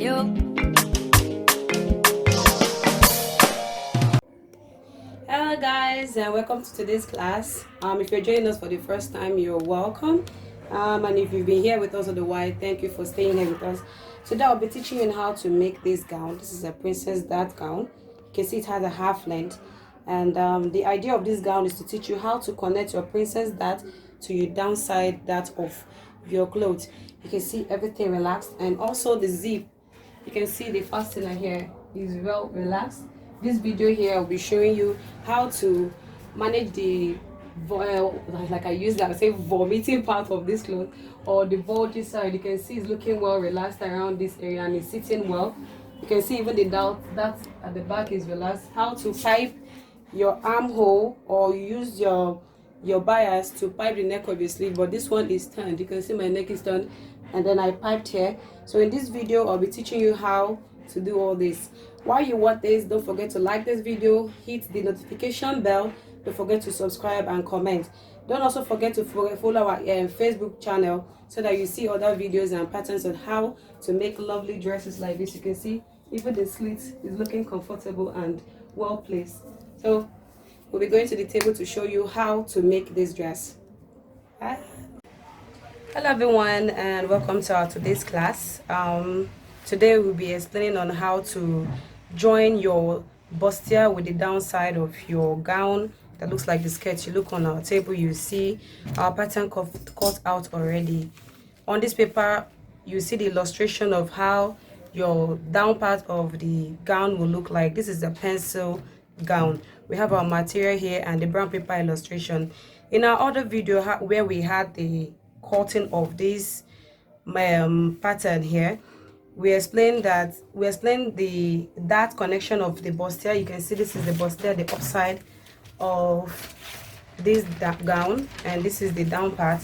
you. Hello guys, and welcome to today's class. If you're joining us for the first time, you're welcome. And if you've been here with us otherwise, thank you for staying here with us. Today I'll be teaching you how to make this gown. This is a princess dart gown. You can see it has a half length, and the idea of this gown is to teach you how to connect your princess dart to your downside dart of your clothes. You can see everything relaxed, and also the zip. You can see the fastener here is well relaxed. This video here I'll be showing you how to manage the like I use that, say vomiting part of this cloth, or the bulgy side. You can see it's looking well relaxed around this area and it's sitting well. You can see even the dart that at the back is relaxed. How to pipe your armhole, or use your bias to pipe the neck of your sleeve, but this one is turned. You can see my neck is turned, and then I piped here. So in this video I'll be teaching you how to do all this. While you watch this, don't forget to like this video, hit the notification bell, don't forget to subscribe and comment. Don't also forget to follow our Facebook channel so that you see other videos and patterns on how to make lovely dresses like this. You can see even the slit is looking comfortable and well placed. So we'll be going to the table to show you how to make this dress. Hi. Hello everyone, and welcome to our today's class. Today we'll be explaining on how to join your bustier with the downside of your gown that looks like the skirt. You look on our table, you see our pattern cut out already. On this paper you see the illustration of how your down part of the gown will look like. This is a pencil gown. We have our material here and the brown paper illustration. In our other video where we had the cutting of this pattern here, we explained that the dart connection of the bustier. You can see this is the bustier, the upside of this gown, and this is the down part.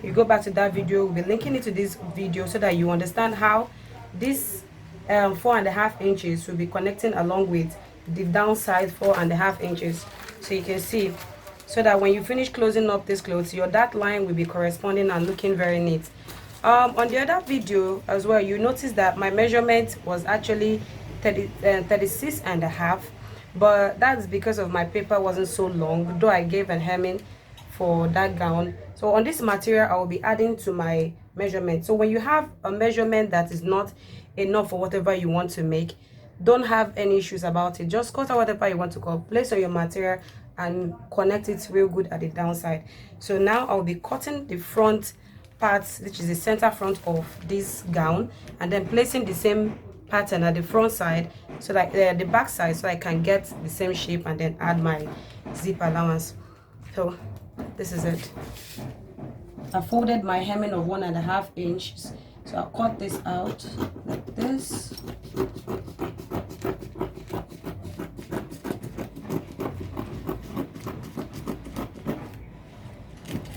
You go back to that video, we'll be linking it to this video so that you understand how this 4.5 inches will be connecting along with the downside 4.5 inches. So you can see, so that when you finish closing up this clothes, your dart line will be corresponding and looking very neat. On the other video as well, you notice that my measurement was actually 36.5, but that's because of my paper wasn't so long, though I gave a hemming for that gown. So on this material I will be adding to my measurement. So when you have a measurement that is not enough for whatever you want to make, don't have any issues about it. Just cut out whatever you want to cut, place on your material and connect it real good at the downside. So now I'll be cutting the front parts, which is the center front of this gown, and then placing the same pattern at the front side, so that the back side, so I can get the same shape and then add my zip allowance. So this is it. I folded my hemming of 1.5 inches, so I'll cut this out like this.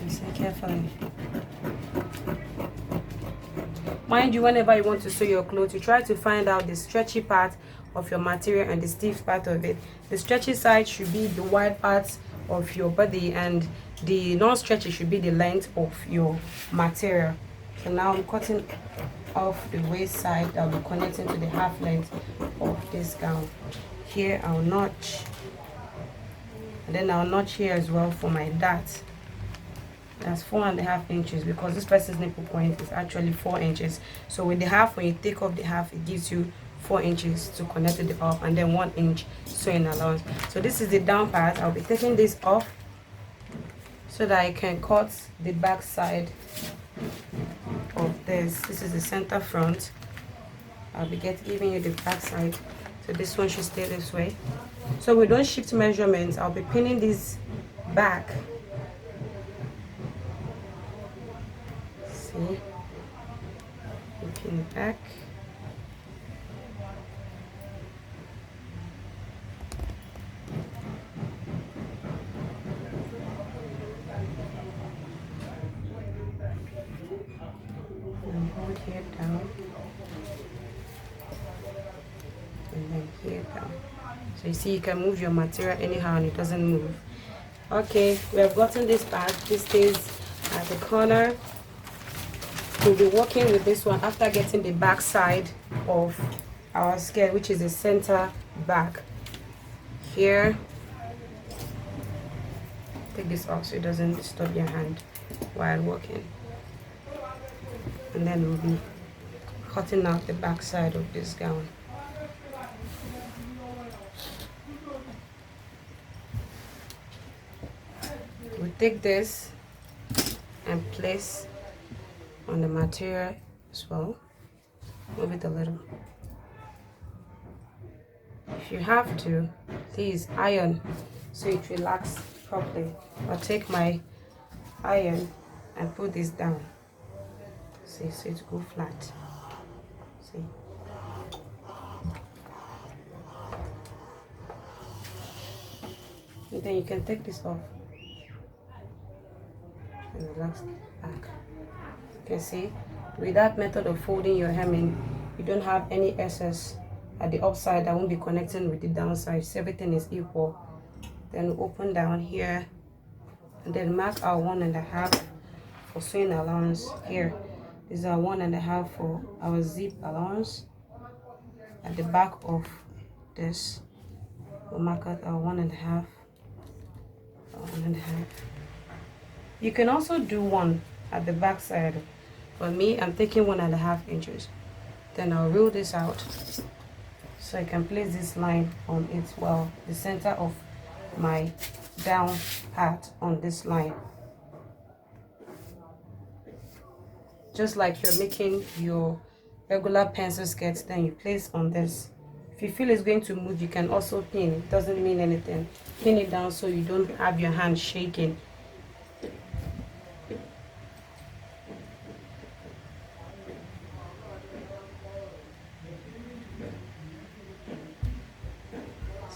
Listen carefully. Mind you, whenever you want to sew your clothes, you try to find out the stretchy part of your material and the stiff part of it. The stretchy side should be the wide parts of your body, and the non-stretchy should be the length of your material. So now I'm cutting off the waist side that will be connecting to the half length of this gown. Here I'll notch, and then I'll notch here as well for my dart. That's 4.5 inches, because this person's nipple point is actually 4 inches. So with the half, when you take off the half, it gives you 4 inches to connect it up, and then 1 inch sewing allowance. So this is the down part. I'll be taking this off so that I can cut the back side of this. This is the center front. I'll be giving you the back side. So this one should stay this way. So we don't shift measurements. I'll be pinning this back. See, pin it back. And hold here down, and then here down. So you see, you can move your material anyhow and it doesn't move. Okay, we have gotten this part. This stays at the corner. we'll be working with this one after getting the back side of our skirt, which is the center back. Here, take this off so it doesn't disturb your hand while working, and then we'll be cutting out the back side of this gown. We take this and place on the material as well. Move it a little. If you have to, please iron so it relaxes properly. I'll take my iron and put this down. See, so it go flat. See. And then you can take this off and relax back. You can see, with that method of folding your hemming, you don't have any excess at the upside that won't be connecting with the downside, so everything is equal. Then we open down here and then mark our 1.5 for sewing allowance. Here is our 1.5 for our zip allowance. At the back of this, we'll mark out our 1.5. You can also do 1 at the back side. For me, I'm taking 1.5 inches. Then I'll rule this out so I can place this line on it, well, the center of my down part on this line. Just like you're making your regular pencil skirts, then you place on this. If you feel it's going to move, you can also pin. It doesn't mean anything. Pin it down so you don't have your hand shaking.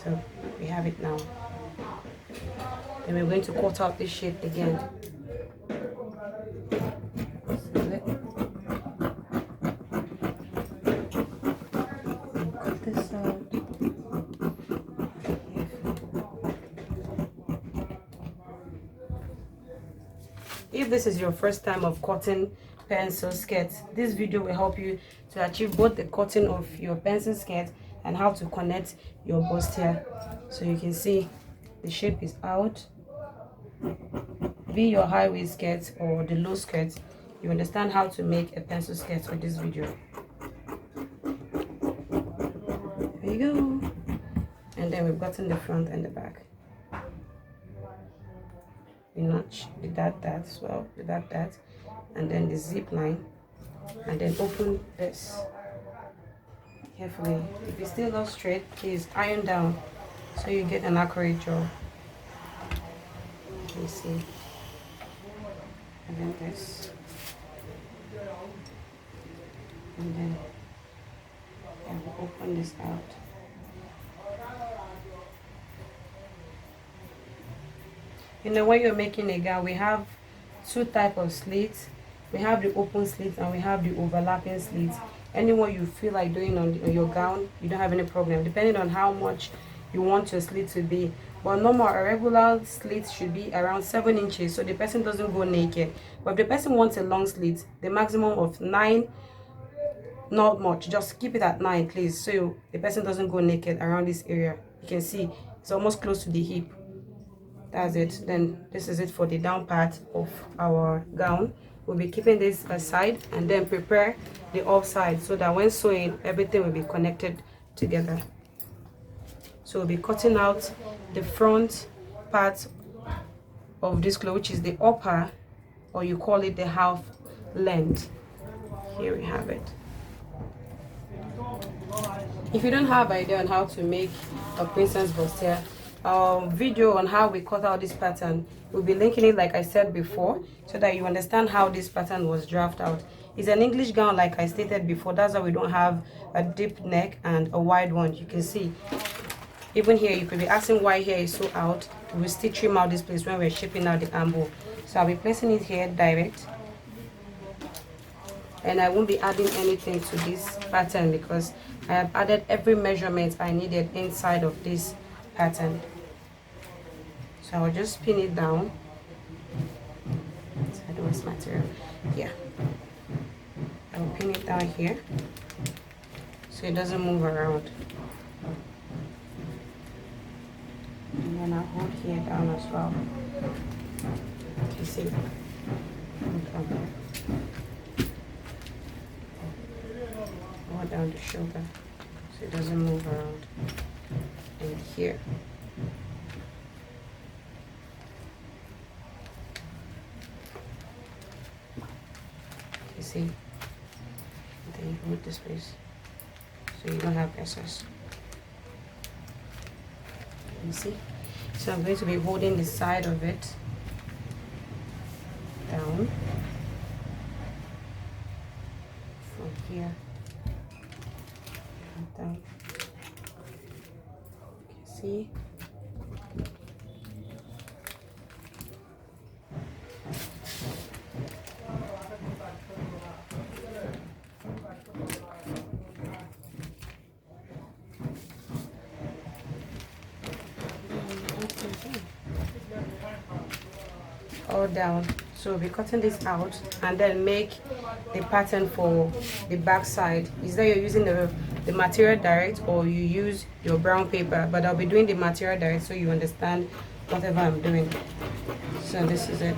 So we have it now. Then we're going to cut out this shape again. Cut this out. If this is your first time of cutting pencil skirts, this video will help you to achieve both the cutting of your pencil skirt and how to connect your bustier. So you can see the shape is out. Be your high waist skirt or the low skirt, you understand how to make a pencil skirt with this video. There you go. And then we've gotten the front and the back. We notch that as well, that, and then the zip line, and then open this carefully. If it's still not straight, please iron down so you get an accurate job. You see, and then this, and then I will open this out. You know, when you're making a gown, we have 2 types of slits. We have the open slits and we have the overlapping slits. Anyone you feel like doing on your gown, you don't have any problem, depending on how much you want your slit to be. But normal, a regular slit should be around 7 inches, so the person doesn't go naked. But if the person wants a long slit, the maximum of 9, not much, just keep it at 9, please, so the person doesn't go naked around this area. You can see it's almost close to the hip. That's it. Then this is it for the down part of our gown. We'll be keeping this aside and then prepare the upside so that when sewing, everything will be connected together. So we'll be cutting out the front part of this cloth, which is the upper, or you call it the half length. Here we have it. If you don't have idea on how to make a princess bustier, video on how we cut out this pattern, we'll be linking it like I said before, so that you understand how this pattern was drafted out. It's an English gown like I stated before. That's why we don't have a deep neck and a wide one. You can see even here, you could be asking why hair is so out. We'll still trim out this place when we're shaping out the armhole. So I'll be placing it here direct, and I won't be adding anything to this pattern because I have added every measurement I needed inside of this pattern. So I'll just pin it down. So I don't waste material. Yeah. I'll pin it down here so it doesn't move around. And then I'll hold here down as well. You see? Okay. Hold down the shoulder so it doesn't move around. And here. You see? Then you hold this place so you don't have excess. You see? So I'm going to be holding the side of it down from here and down. See? All down. So we'll be cutting this out and then make the pattern for the back side. Is that you're using the material direct or you use your brown paper, but I'll be doing the material direct so you understand whatever I'm doing. So this is it.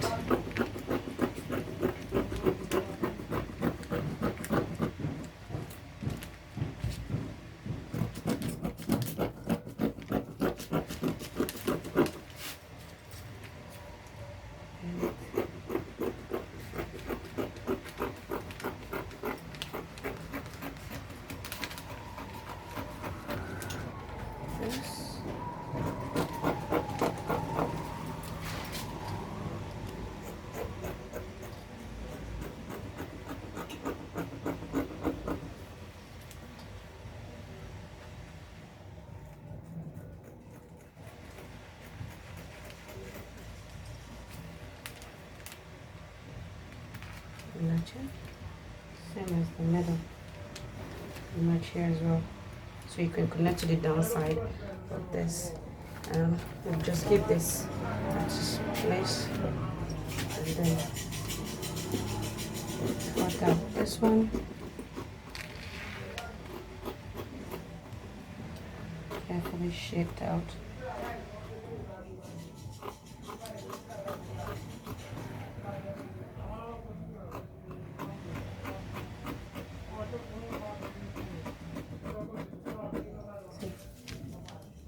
Same as the middle, match here as well, so you can connect to the downside of this. We'll just give this place and then cut out this one. Carefully shaped out.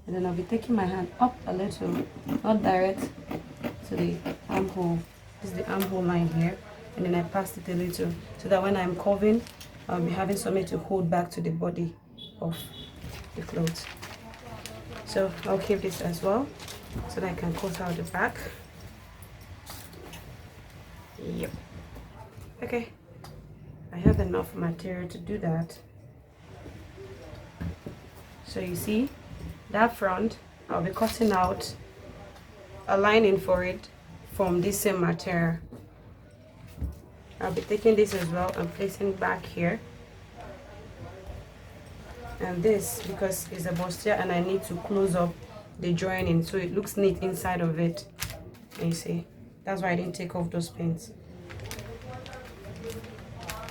And then I'll be taking my hand up a little, not direct to the armhole. This is the armhole line here. And then I pass it a little so that when I'm curving, I'll be having something to hold back to the body of the clothes. So I'll keep this as well so that I can cut out the back. Yep. Okay. I have enough material to do that. So you see, that front, I'll be cutting out a lining for it from this same material. I'll be taking this as well and placing it back here. And this, because it's a bustier and I need to close up the joining so it looks neat inside of it. And you see, that's why I didn't take off those pins.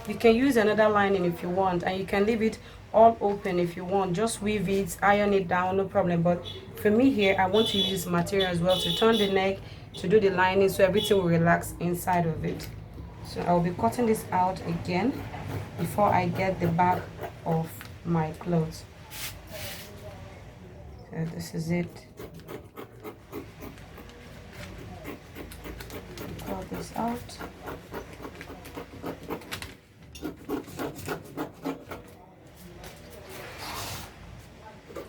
You can use another lining if you want, and you can leave it all open if you want. Just weave it, iron it down, no problem. But for me here, I want to use material as well to turn the neck, to do the lining so everything will relax inside of it. So I'll be cutting this out again before I get the back of my clothes. So this is it. Cut this out.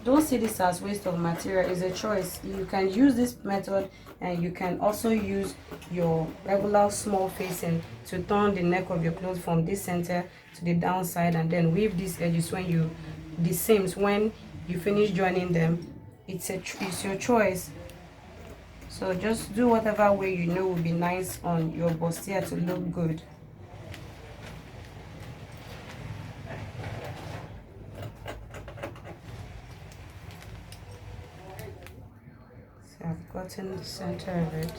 Don't see this as waste of material. It's a choice. You can use this method and you can also use your regular small facing to turn the neck of your clothes from this center to the downside and then weave these edges when you the seams when you finish joining them. It's your choice. So just do whatever way you know will be nice on your bustier to look good. I've gotten the center of it,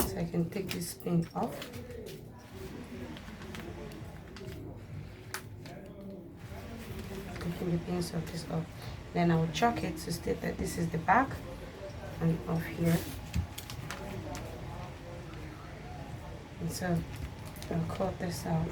so I can take this pin off. taking the pins of this off. Then I'll chalk it to state that this is the back and off here. And so I'll cut this out.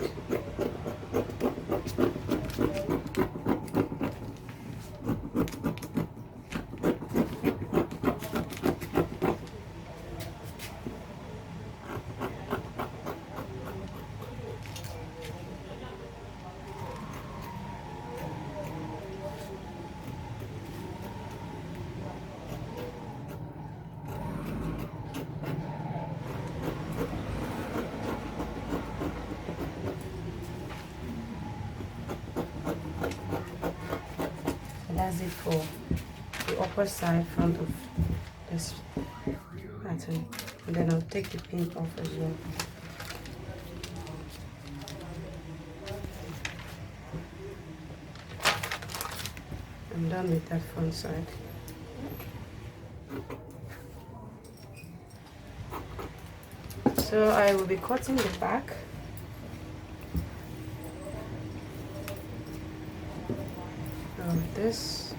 That's it for the upper side front of this pattern, and then I'll take the pin off as well. I'm done with that front side. So I will be cutting the back. This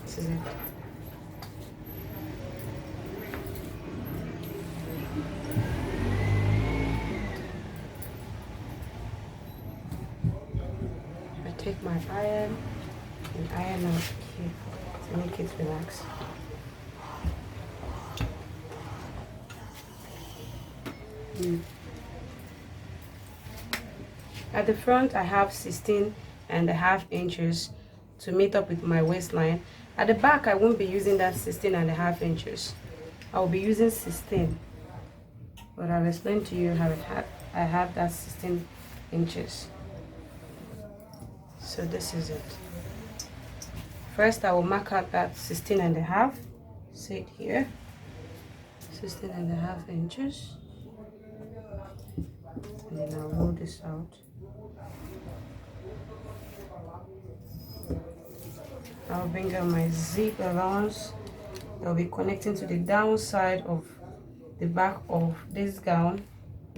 is it. I take my iron and iron out here to make it relax. At the front I have 16.5 inches to meet up with my waistline. At the back I won't be using that 16.5 inches. I'll be using 16, but I'll explain to you how I have that 16 inches. So this is it. First I will mark out that 16.5, say it here, 16.5 inches, and then I'll roll this out. I'll bring out my zip allowance. I'll be connecting to the downside of the back of this gown,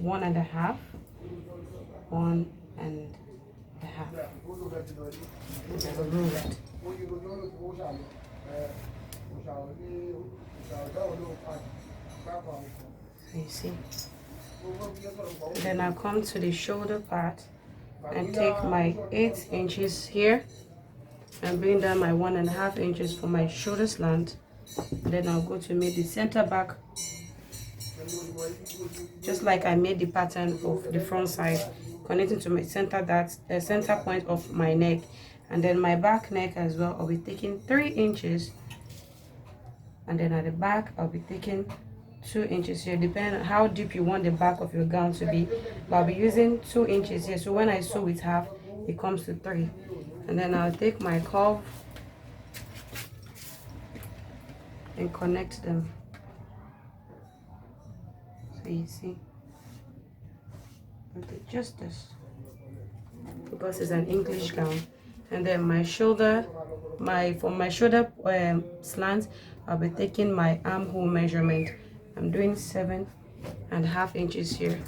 1.5, 1.5. And I'll roll it. So you see. Then I'll come to the shoulder part and take my 8 inches here and bring down my 1.5 inches for my shoulder slant. Then I'll go to make the center back, just like I made the pattern of the front side, connecting to my center point of my neck, and then my back neck as well. I'll be taking 3 inches, and then at the back I'll be taking 2 inches here, depending on how deep you want the back of your gown to be. But I'll be using 2 inches here, so when I sew it half, it comes to 3. And then I'll take my curve and connect them. So you see, I'll do just this because it's an English gown. And then my shoulder, for my shoulder slant, I'll be taking my armhole measurement. I'm doing 7.5 inches here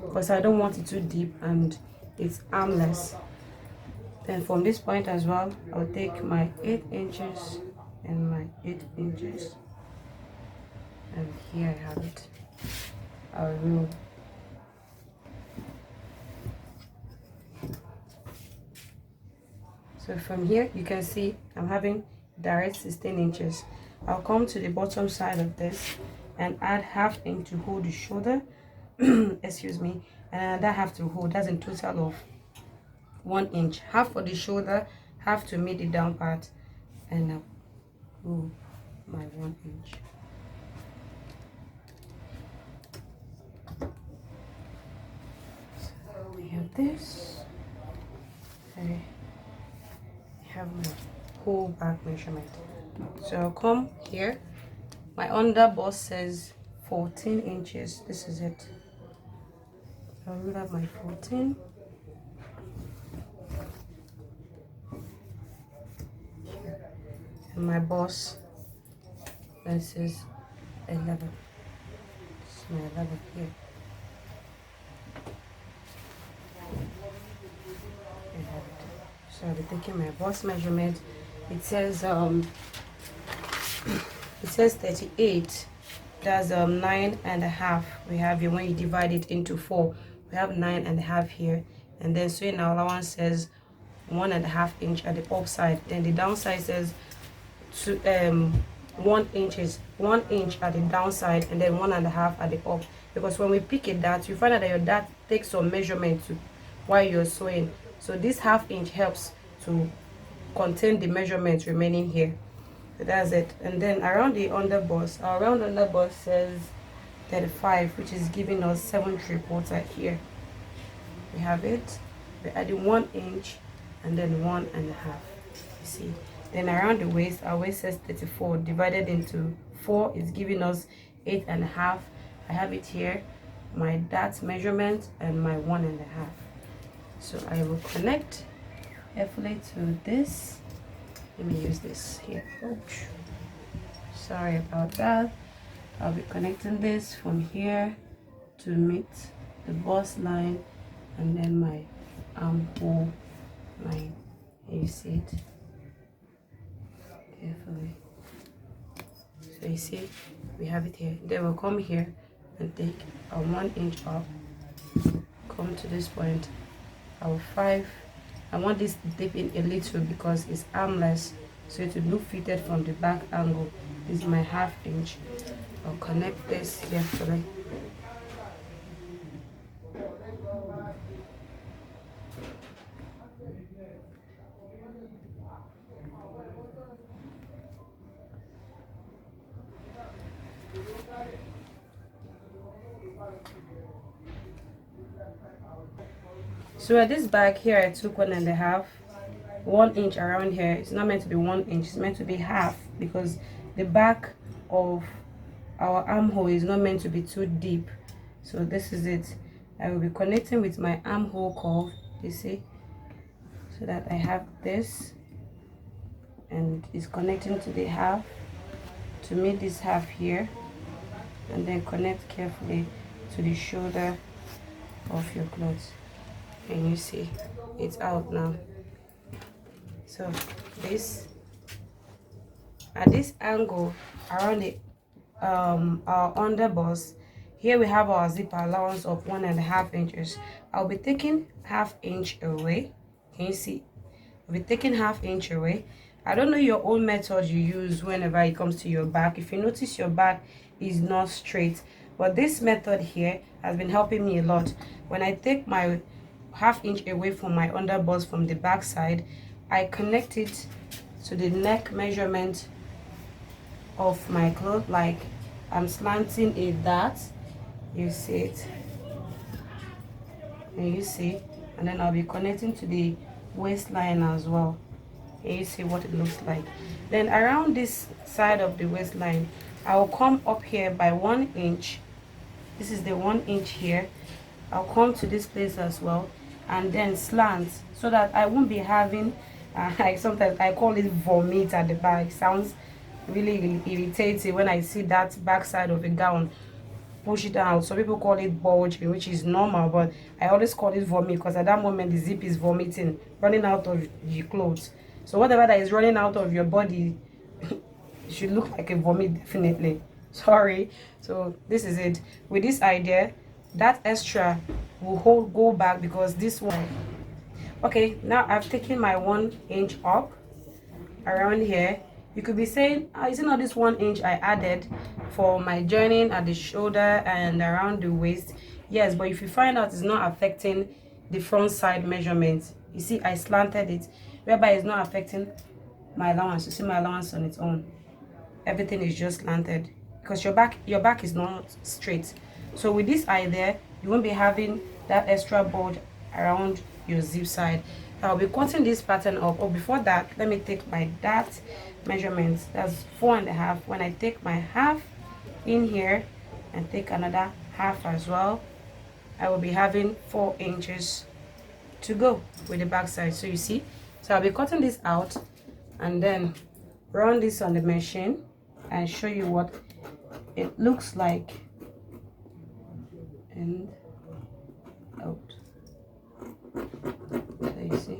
because I don't want it too deep and it's armless. Then from this point as well, I'll take my 8 inches and my 8 inches, and here I have it. I'll roll. So from here you can see I'm having direct 16 inches. I'll come to the bottom side of this and add 1/2 inch to hold the shoulder excuse me, and that have to hold, that's a total of 1 inch, half for the shoulder, half to meet the down part, and I'll roll my 1 inch. So we have this. I have my whole back measurement. So I'll come here. My under bust says 14 inches. This is it. I'll roll up my 14. And my bust, this is 11. This is my 11 here. I have it. So I'll be taking my bust measurement. It says 38. That's 9.5. We have here, when you divide it into 4, we have 9.5 here. And then sewing allowance says 1.5 inch at the upside. Then the downside says 1 inch at the downside, and then 1.5 at the up. Because when we pick a dart, you find out that your dart takes some measurement to while you're sewing. So this 1/2 inch helps to contain the measurements remaining here. So that's it. And then around the underbust, our round underbust says 35, which is giving us 7¾ here. We have it. We're adding 1 inch and then 1.5. You see. Then around the waist, our waist says 34 divided into 4 is giving us 8.5. I have it here, my dart measurement and my 1.5. So I will connect carefully to this. Let me use this here. Oops. Sorry about that. I'll be connecting this from here to meet the bust line and then my armhole line. Here you see it carefully. So you see we have it here. Then we'll come here and take a 1 inch up, come to this point, our 5. I want this to dip in a little because it's armless, so it will look fitted from the back angle. This is my 1/2 inch. I'll connect this carefully. So at this back here, I took 1.5. 1 inch around here. It's not meant to be 1 inch, it's meant to be 1/2, because the back of our armhole is not meant to be too deep. So this is it. I will be connecting with my armhole curve, you see, so that I have this and it's connecting to the 1/2 to meet this 1/2 here, and then connect carefully to the shoulder of your clothes. And you see it's out now. So this at this angle around the our underbust, here we have our zip allowance of 1.5 inches. I'll be taking 1/2 inch away. Can you see? I'll be taking 1/2 inch away. I don't know your own method you use whenever it comes to your back. If you notice your back is not straight, but this method here has been helping me a lot. When I take my 1/2 inch away from my underbust from the back side, I connect it to the neck measurement of my cloth, like I'm slanting a dart. You see it, and you see, and then I'll be connecting to the waistline as well, and you see what it looks like. Then around this side of the waistline, I will come up here by 1 inch. This is the 1 inch here. I'll come to this place as well, and then slant, so that I won't be having like sometimes I call it vomit at the back. It sounds really irritating when I see that back side of a gown, push it out. Some people call it bulging, which is normal, but I always call it vomit because at that moment the zip is vomiting, running out of your clothes. So whatever that is running out of your body it should look like a vomit, definitely. Sorry. So this is it. With this idea, that extra will go back, because this one. Okay, now I've taken my 1 inch up around here. You could be saying, isn't all this 1 inch I added for my joining at the shoulder and around the waist? Yes, but if you find out it's not affecting the front side measurement, you see I slanted it, whereby it's not affecting my allowance. You see my allowance on its own. Everything is just slanted because your back is not straight. So with this idea, you won't be having that extra bulge around your zip side. I'll be cutting this pattern up. Oh, before that, let me take my dart measurements. That's 4.5. When I take my 1/2 in here and take another 1/2 as well, I will be having 4 inches to go with the back side. So you see, so I'll be cutting this out and then run this on the machine and show you what it looks like and out. So you see,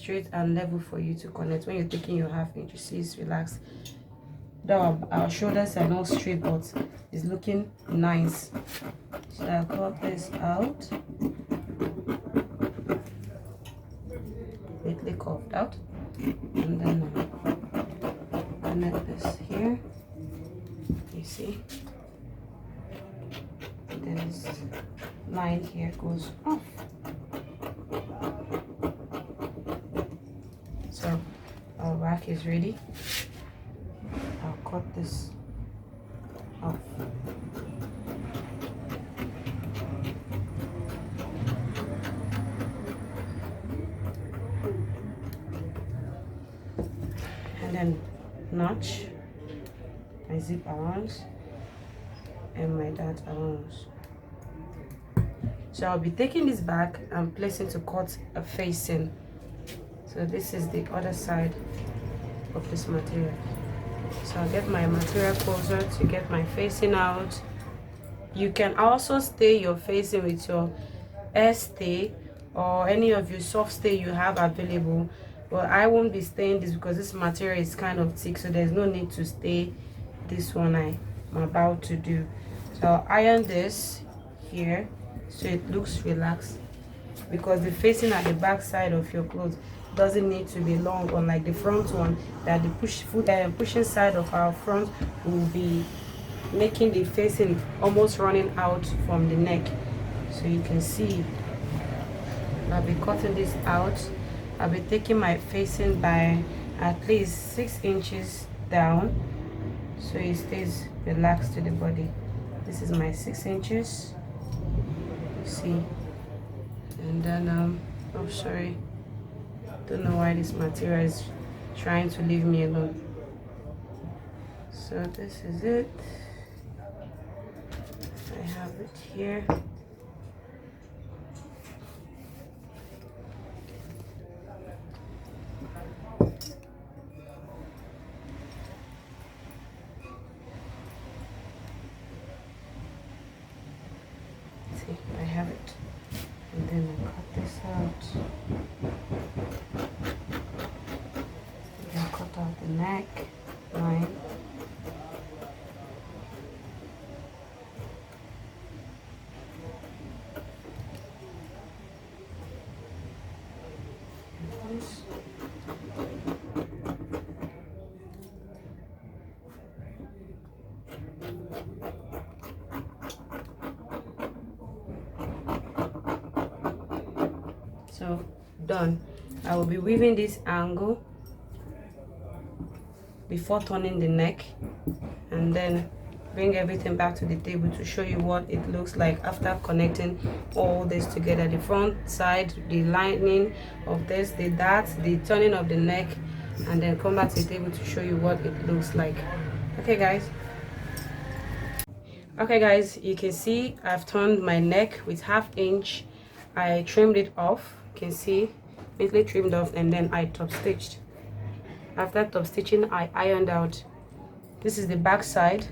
straight and level for you to connect. When you're taking your half inch, you see it's relaxed. Though our shoulders are not straight, but it's looking nice. So I'll cut this out. Neatly curved out. And then connect this here. You see? This line here goes off. So our rack is ready. I'll cut this off. And then notch my zip allowance and my dart allowance. So I'll be taking this back and placing to cut a facing. So this is the other side of this material. So I'll get my material closer to get my facing out. You can also stay your facing with your air stay or any of your soft stay you have available. But I won't be staying this because this material is kind of thick, so there's no need to stay this one I'm about to do. So I'll iron this here so it looks relaxed, because the facing at the back side of your clothes doesn't need to be long, unlike the front one that the pushing side of our front will be making the facing almost running out from the neck. So you can see I'll be cutting this out. I'll be taking my facing by at least 6 inches down so it stays relaxed to the body. This is my 6 inches, you see. And then oh sorry, don't know why this material is trying to leave me alone. So this is it. I have it here. See, I have it. And then I cut this out. Then cut out the neck line. So done. I will be weaving this angle before turning the neck, and then bring everything back to the table to show you what it looks like after connecting all this together: the front side, the lining of this, the dart, the turning of the neck, and then come back to the table to show you what it looks like. Okay guys, you can see I've turned my neck with 1/2 inch. I trimmed it off, you can see, neatly trimmed off, and then I top stitched. After top stitching, I ironed out. This is the back side,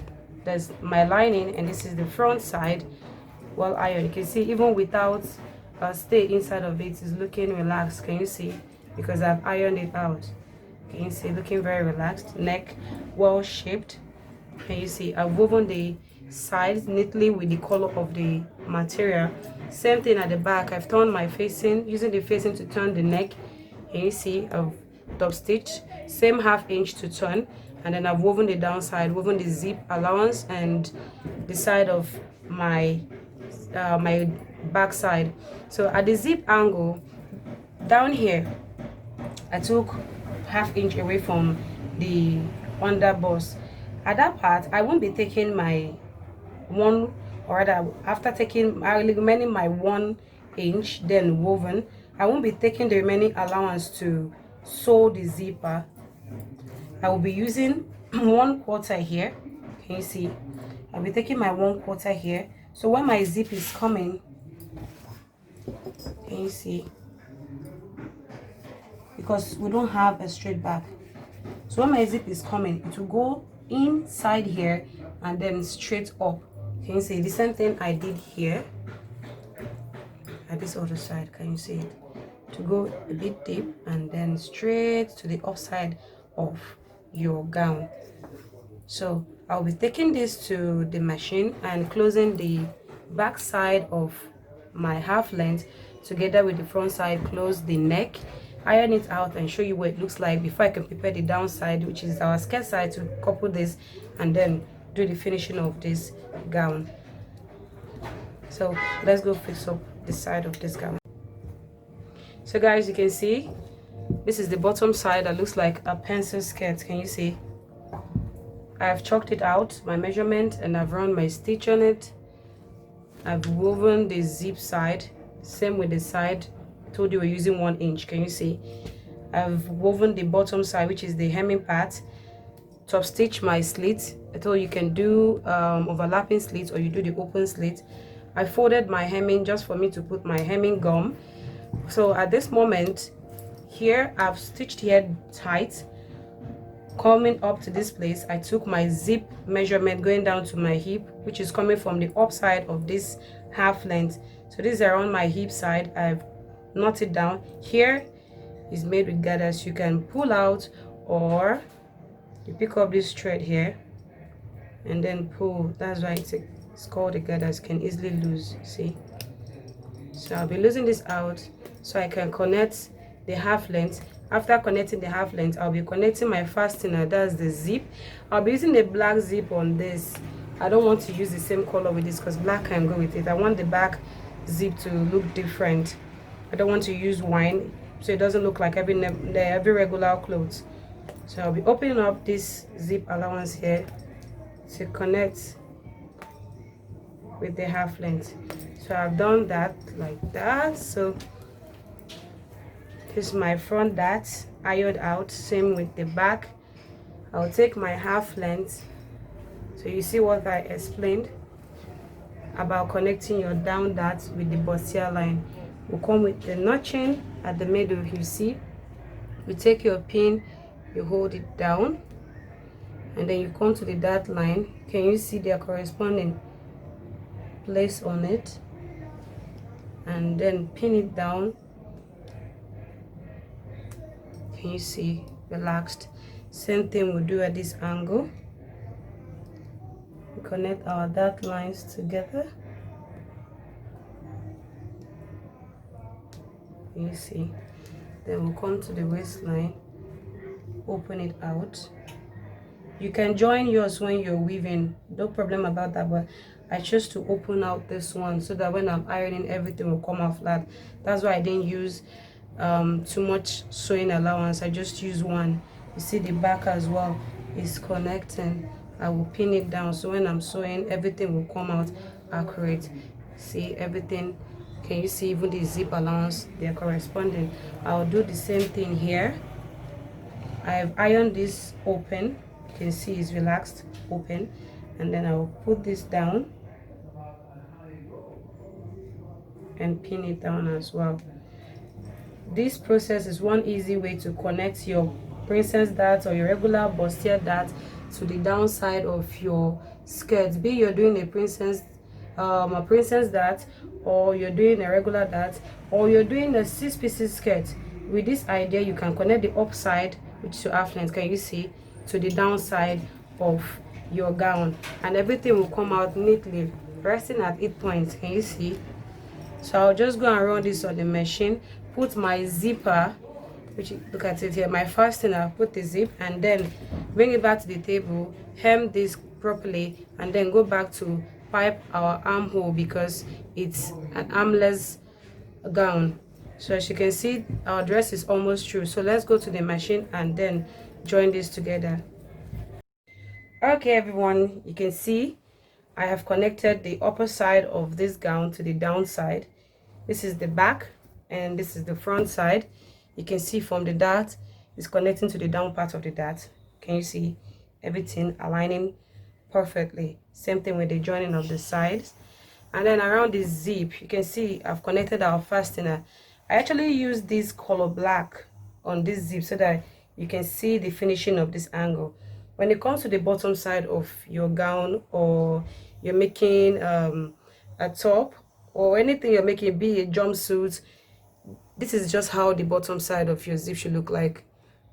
there's my lining, and this is the front side. Well ironed, you can see even without a stay inside of it, is looking relaxed. Can you see? Because I've ironed it out. Can you see? Looking very relaxed. Neck well shaped. Can you see? I've woven the sides neatly with the color of the material. Same thing at the back. I've turned my facing, using the facing to turn the neck. Can you see? I've top stitched, same 1/2 inch to turn, and then I've woven the downside, woven the zip allowance and the side of my my back side. So at the zip angle down here, I took 1/2 inch away from the under bust. At that part, I won't be taking my one, or rather after taking remaining my 1 inch then woven, I won't be taking the remaining allowance to sew the zipper. I will be using 1/4 here. Can you see? I'll be taking my 1/4 here. So when my zip is coming, can you see? Because we don't have a straight back, so when my zip is coming, it will go inside here and then straight up. Can you see? The same thing I did here at this other side. Can you see it? to go a bit deep and then straight to the upside of your gown. So I'll be taking this to the machine and closing the back side of my half length together with the front side, close the neck, iron it out and show you what it looks like before I can prepare the downside, which is our skirt side, to couple this and then do the finishing of this gown. So let's go fix up the side of this gown. So guys, you can see this is the bottom side that looks like a pencil skirt. Can you see? I've chalked it out, my measurement, and I've run my stitch on it. I've woven the zip side, same with the side. Told you we're using 1 inch. Can you see? I've woven the bottom side, which is the hemming part. Top stitch my slit. I told you can do overlapping slits or you do the open slit. I folded my hemming just for me to put my hemming gum. So at this moment here, I've stitched here tight. Coming up to this place, I took my zip measurement going down to my hip, which is coming from the upside of this half length. So this is around my hip side. I've knotted down. Here is made with gathers. You can pull out or you pick up this thread here and then pull. That's why it's called a gathers. Can easily lose, see? So I'll be losing this out so I can connect the half length. After connecting the half length, I'll be connecting my fastener, that's the zip. I'll be using the black zip on this. I don't want to use the same color with this because black can go with it. I want the back zip to look different. I don't want to use wine so it doesn't look like every regular clothes. So I'll be opening up this zip allowance here to connect with the half length. So I've done that like that. So this is my front dart ironed out, same with the back. I'll take my half length. So you see what I explained about connecting your down dart with the bustier line. Will come with the notching at the middle. You see, you take your pin, you hold it down, and then you come to the dart line. Can you see their corresponding place on it? And then pin it down. Can you see? Relaxed. Same thing we'll do at this angle. We connect our dart lines together. Can you see? Then we'll come to the waistline, open it out. You can join yours when you're weaving, no problem about that, but I chose to open out this one so that when I'm ironing, everything will come out flat. That's why I didn't use too much sewing allowance. I just use one. You see the back as well is connecting. I will pin it down so when I'm sewing, everything will come out accurate. See everything. Can you see even the zip allowance? They're corresponding. I'll do the same thing here. I've ironed this open. You can see it's relaxed, open, and then I'll put this down and pin it down as well. This process is one easy way to connect your princess dart or your regular bustier dart to the downside of your skirt. Be you're doing a princess dart, or you're doing a regular dart, or you're doing a 6-piece skirt. With this idea, you can connect the upside, which is your half length, can you see, to the downside of your gown, and everything will come out neatly, resting at 8 points. Can you see? So I'll just go and run this on the machine, put my zipper, which, look at it here, my fastener, put the zip, and then bring it back to the table, hem this properly, and then go back to pipe our armhole because it's an armless gown. So as you can see, our dress is almost through. So let's go to the machine and then join this together. Okay everyone, you can see I have connected the upper side of this gown to the downside. This is the back and this is the front side. You can see from the dart it's connecting to the down part of the dart. Can you see everything aligning perfectly? Same thing with the joining of the sides. And then around the zip, you can see I've connected our fastener. I actually use this color black on this zip so that you can see the finishing of this angle. When it comes to the bottom side of your gown, or you're making a top or anything you're making, be a jumpsuit, this is just how the bottom side of your zip should look like,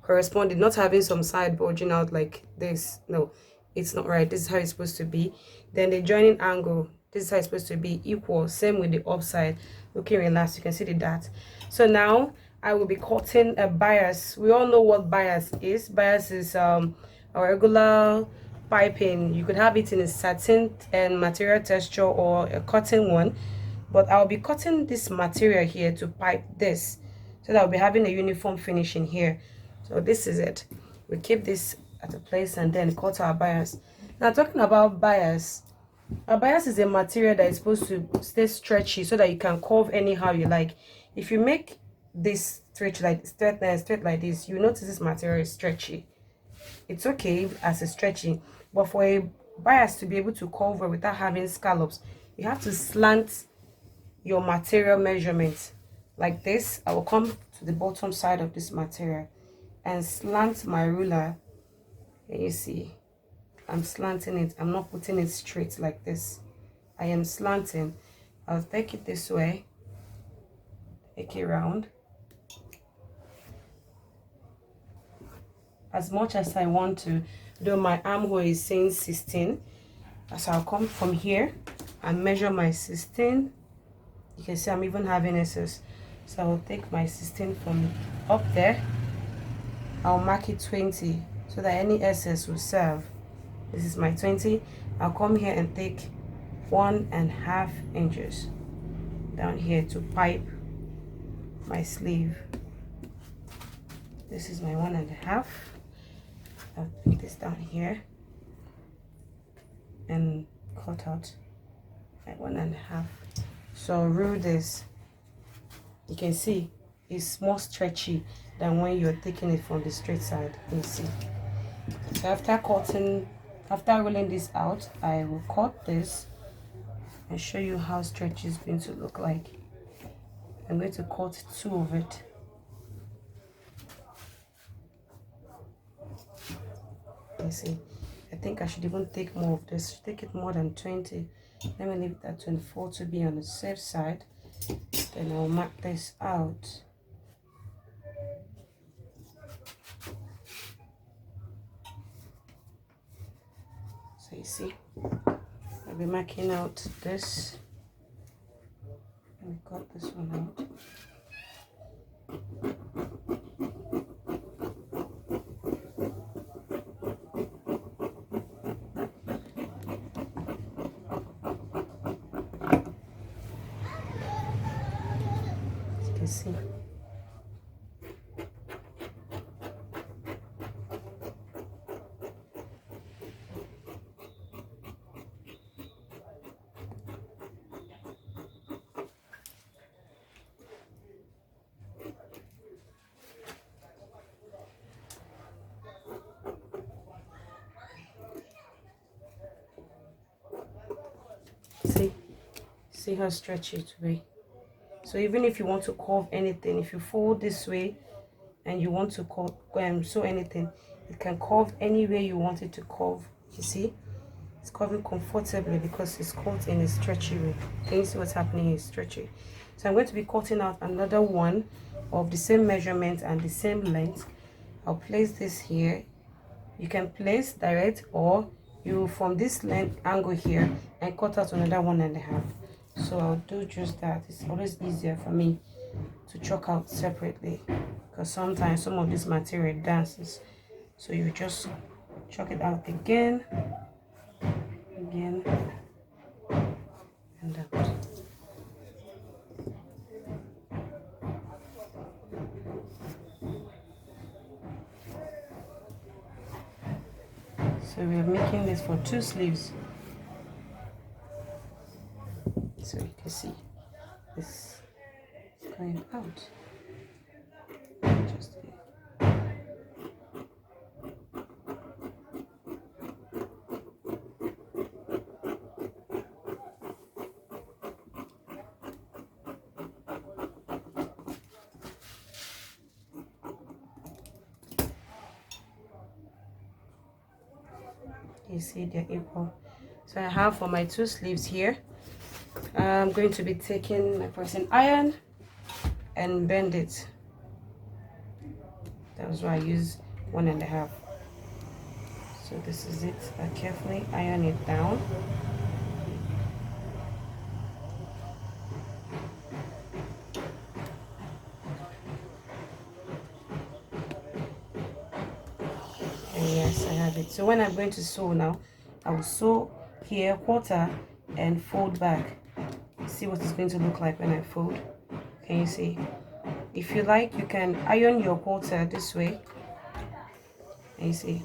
corresponding, not having some side bulging out like this. No, it's not right. This is how it's supposed to be. Then the joining angle, this is how it's supposed to be, equal. Same with the upside, looking relaxed. You can see the dart. So now I will be cutting a bias. We all know what bias is. Bias is a regular piping. You could have it in a satin and material texture or a cotton one, but I'll be cutting this material here to pipe this, so that I'll be having a uniform finish in here. So this is it. We keep this at a place and then cut our bias. Now, talking about bias, a bias is a material that is supposed to stay stretchy so that you can curve anyhow you like. If you make this straight like this, you notice this material is stretchy. It's okay as a stretchy, but for a bias to be able to cover without having scallops, you have to slant your material measurement like this. I will come to the bottom side of this material and slant my ruler, and you see I'm slanting it. I'm not putting it straight like this. I am slanting. I'll take it this way, take it round as much as I want to, though my armhole is saying 16. So I'll come from here and measure my 16. You can see I'm even having excess, so I'll take my 16 from up there. I'll mark it 20 so that any excess will serve. This is my 20. I'll come here and take 1.5 inches down here to pipe my sleeve. This is my 1.5. I'll put this down here and cut out my 1.5. So rule this. You can see it's more stretchy than when you're taking it from the straight side. You see. So after rolling this out, I will cut this and show you how stretchy it's going to look like. I'm going to cut 2 of it. You see, I think I should even take more of this. Take it more than 20. Let me leave it at 24 to be on the safe side. Then I'll mark this out. So you see, I'll be marking out this. Let me cut this one out. See, see how stretchy it will be. So even if you want to curve anything, if you fold this way and you want to sew anything, it can curve any way you want it to curve. You see, it's curving comfortably because it's cut in a stretchy way. Can you see what's happening here? It's stretchy. So I'm going to be cutting out another one of the same measurement and the same length. I'll place this here. You can place direct, or you from this length angle here and cut out another 1.5. So I'll do just that. It's always easier for me to chalk out separately because sometimes some of this material dances. So you just chalk it out again, and out. So we're making this for 2 sleeves. So you can see this is going out. Just here. You see they're equal. So I have for my 2 sleeves here, I'm going to be taking my pressing iron and bend it. That's why I use 1.5. So this is it. I carefully iron it down. And yes, I have it. So when I'm going to sew now, I will sew here 1/4 and fold back. See what it's going to look like when I fold. Can you see? If you like, you can iron your 1/4 this way. And you see,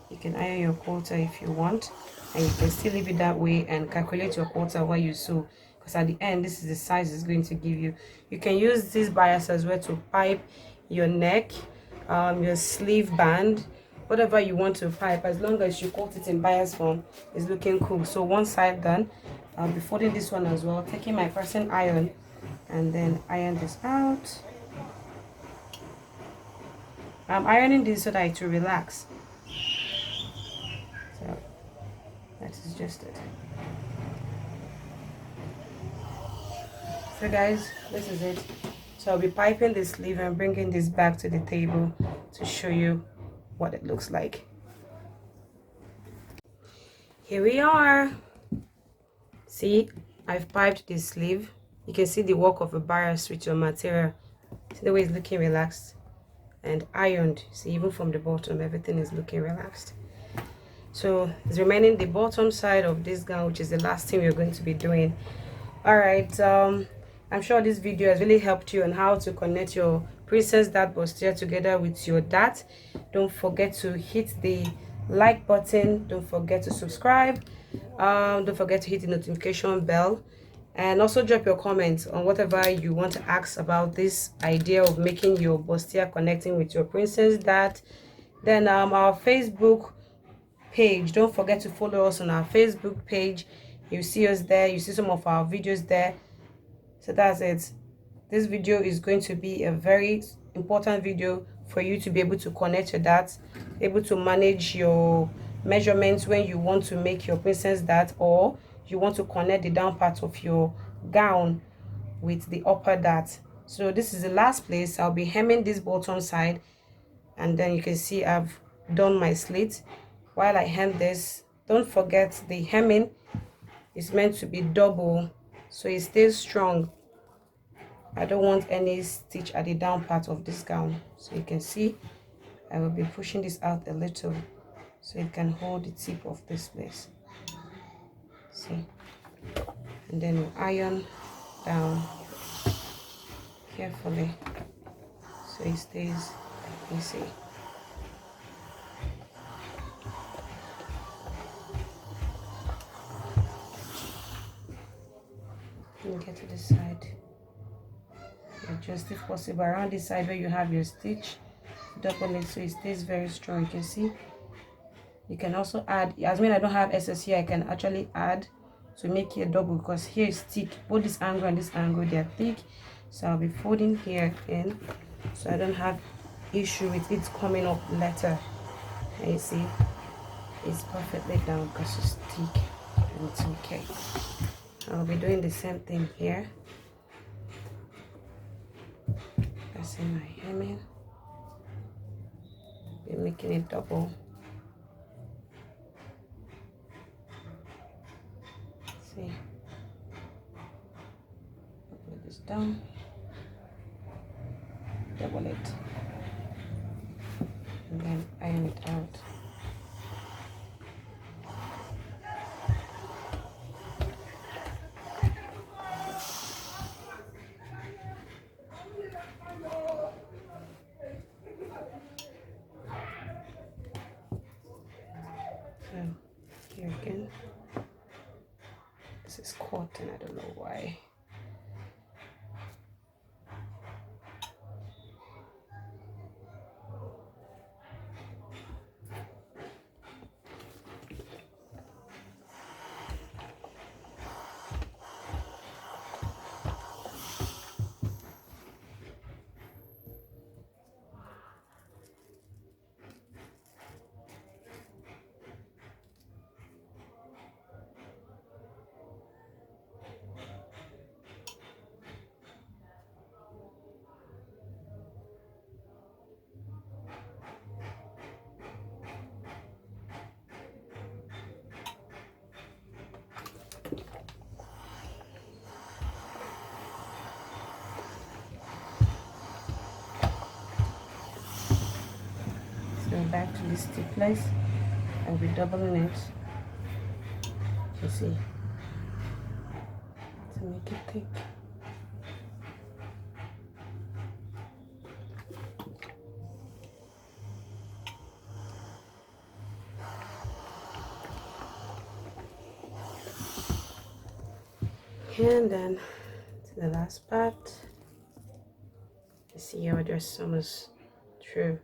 you can iron your 1/4 if you want, and you can still leave it that way and calculate your 1/4 while you sew, because at the end this is the size it's going to give you. You can use this bias as well to pipe your neck, your sleeve band, whatever you want to pipe, as long as you cut it in bias form. It's looking cool. So one side done. I'll be folding this one as well, taking my pressing iron and then iron this out. I'm ironing this so that it will relax. So that is just it. So guys, this is it. So I'll be piping the sleeve and bringing this back to the table to show you what it looks like. Here we are. See, I've piped the sleeve. You can see the work of a bias with your material. See the way it's looking relaxed and ironed. See, even from the bottom, everything is looking relaxed. So it's remaining the bottom side of this gown, which is the last thing we're going to be doing. All right, I'm sure this video has really helped you on how to connect your princess dart bustier together with your dart. Don't forget to hit the like button. Don't forget to subscribe. Don't forget to hit the notification bell, and also drop your comments on whatever you want to ask about this idea of making your bustier connecting with your princess dart. Then our Facebook page, don't forget to follow us on our Facebook page. You see us there, you see some of our videos there. So that's it. This video is going to be a very important video for you to be able to connect your darts, able to manage your measurements when you want to make your princess dart, or you want to connect the down part of your gown with the upper dart. So this is the last place. I'll be hemming this bottom side, and then you can see I've done my slit. While I hem this, don't forget the hemming is meant to be double so it stays strong. I don't want any stitch at the down part of this gown. So you can see I will be pushing this out a little so it can hold the tip of this place. See, and then we'll iron down carefully so it stays easy. And get to this side. Adjust if possible around this side where you have your stitch, double it so it stays very strong. You can see you can also add, as when I don't have excess here, I can actually add to make it double, because here is thick. Both this angle and this angle, they are thick. So I'll be folding here in so I don't have issue with it coming up later. And you see it's perfectly down because it's thick and it's okay. I'll be doing the same thing here. Pressing my hemming, be making it double. See, put this down, double it, and then iron it out. So here again, this is caught and I don't know why. to this thick place. I'll be doubling it. You see, to make it thick. And then to the last part. You see our dress is almost through.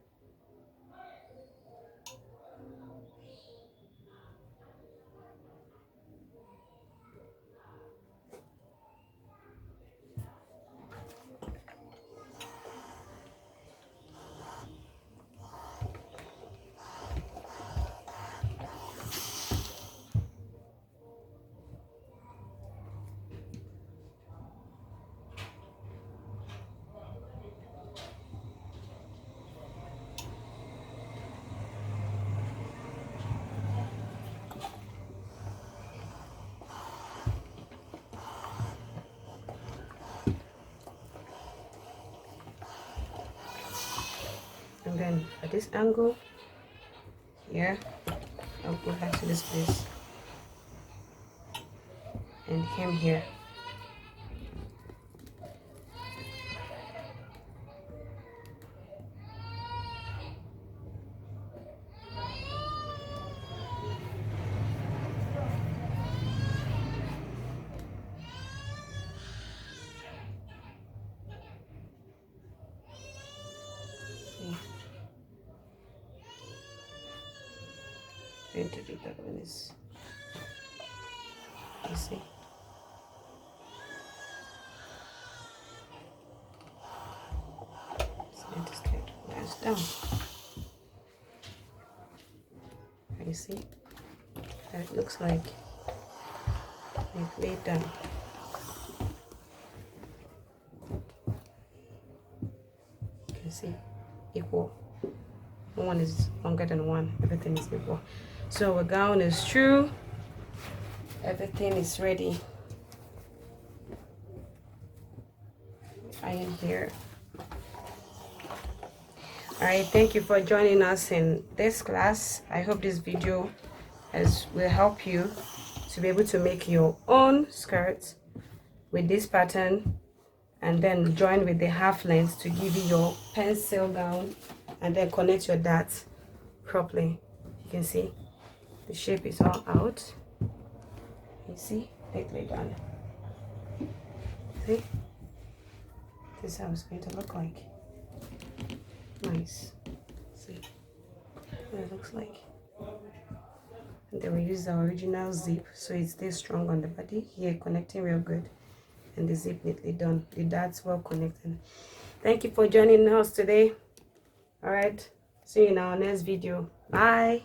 And then at this angle here, I'll go back to this place and hem here. Going to do that one is, you see, it's going to stay nice down. You see that it looks like we've laid down. You can see equal. One is longer than one. Everything is equal. So our gown is true. Everything is ready. Iron here. Alright, thank you for joining us in this class. I hope this video will help you to be able to make your own skirt with this pattern, and then join with the half length to give you your pencil gown, and then connect your darts properly. You can see the shape is all out. You see, neatly done. See, this is how it's going to look like. Nice. See what it looks like. And then we use our original zip, so it stays strong on the body here, connecting real good, and the zip neatly done, the darts well connected. Thank you for joining us today. All right, see you in our next video. Bye.